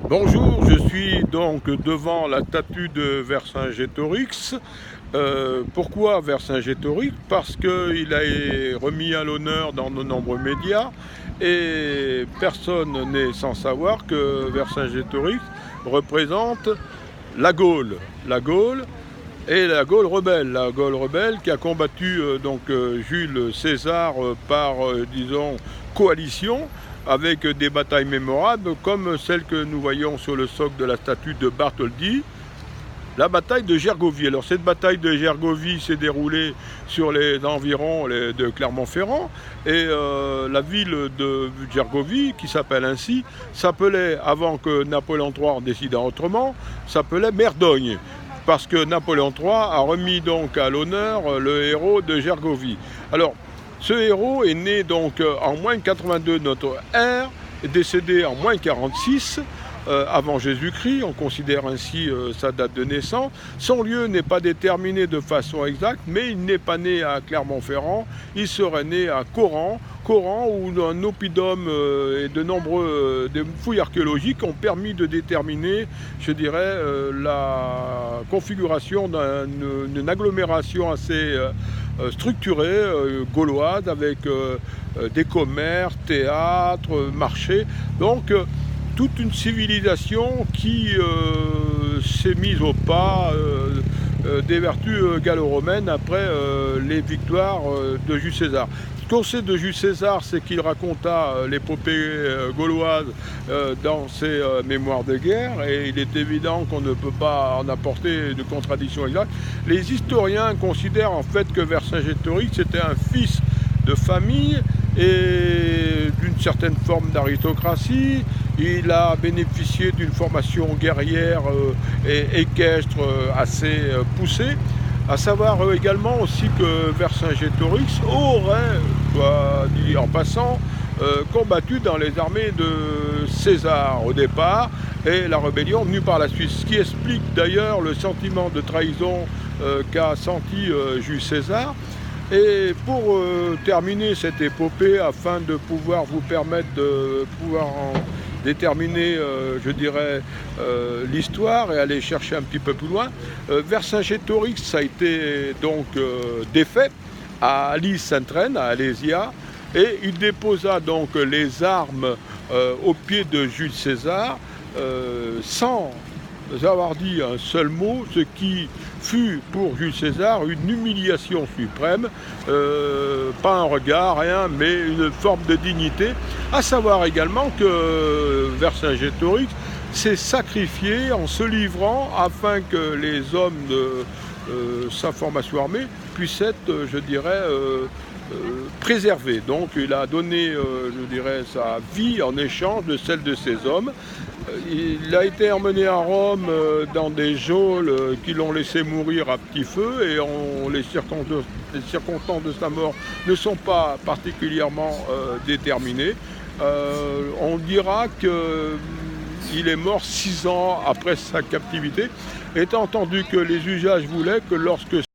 Bonjour, je suis donc devant la statue de Vercingétorix. Pourquoi Vercingétorix? Parce qu'il a été remis à l'honneur dans de nombreux médias et personne n'est sans savoir que Vercingétorix représente la Gaule. La Gaule et la Gaule rebelle qui a combattu Jules César par, disons, coalition, avec des batailles mémorables comme celle que nous voyons sur le socle de la statue de Bartholdi, la bataille de Gergovie. Alors cette bataille de Gergovie s'est déroulée sur les environs de Clermont-Ferrand et la ville de Gergovie, qui s'appelle ainsi, s'appelait, avant que Napoléon III en décidât autrement, s'appelait Merdogne, parce que Napoléon III a remis donc à l'honneur le héros de Gergovie. Alors, ce héros est né donc en moins 82 notre ère, est décédé en moins 46 avant Jésus-Christ, on considère ainsi sa date de naissance. Son lieu n'est pas déterminé de façon exacte, mais il n'est pas né à Clermont-Ferrand, il serait né à Coran, où un oppidum et de nombreux fouilles archéologiques ont permis de déterminer, je dirais, la configuration d'une agglomération assez structurée, gauloise, avec des commerces, théâtres, marchés. Donc, toute une civilisation qui s'est mise au pas des vertus gallo-romaines après les victoires de Jules César. Ce qu'on sait de Jules César, c'est qu'il raconta l'épopée gauloise dans ses mémoires de guerre, et il est évident qu'on ne peut pas en apporter de contradiction exacte. Les historiens considèrent en fait que Vercingétorix était un fils de famille et d'une certaine forme d'aristocratie. Il a bénéficié d'une formation guerrière et équestre assez poussée. À savoir également aussi que Vercingétorix aurait, dit en passant, combattu dans les armées de César au départ, et la rébellion venue par la suite. Ce qui explique d'ailleurs le sentiment de trahison qu'a senti Jules César. Et pour terminer cette épopée, afin de pouvoir vous permettre de pouvoir en déterminer, je dirais, l'histoire et aller chercher un petit peu plus loin, Vercingétorix a été donc défait à Alise-Sainte-Reine, à Alésia, et il déposa donc les armes aux pieds de Jules César sans avoir dit un seul mot, ce qui fut pour Jules César une humiliation suprême, pas un regard, rien, mais une forme de dignité. À savoir également que Vercingétorix s'est sacrifié en se livrant afin que les hommes de sa formation armée puissent être, je dirais, préservés. Donc il a donné, je dirais, sa vie en échange de celle de ses hommes. Il a été emmené à Rome dans des geôles qui l'ont laissé mourir à petit feu, et les circonstances de sa mort ne sont pas particulièrement déterminées. On dira qu'il est mort 6 ans après sa captivité, étant entendu que les usages voulaient que lorsque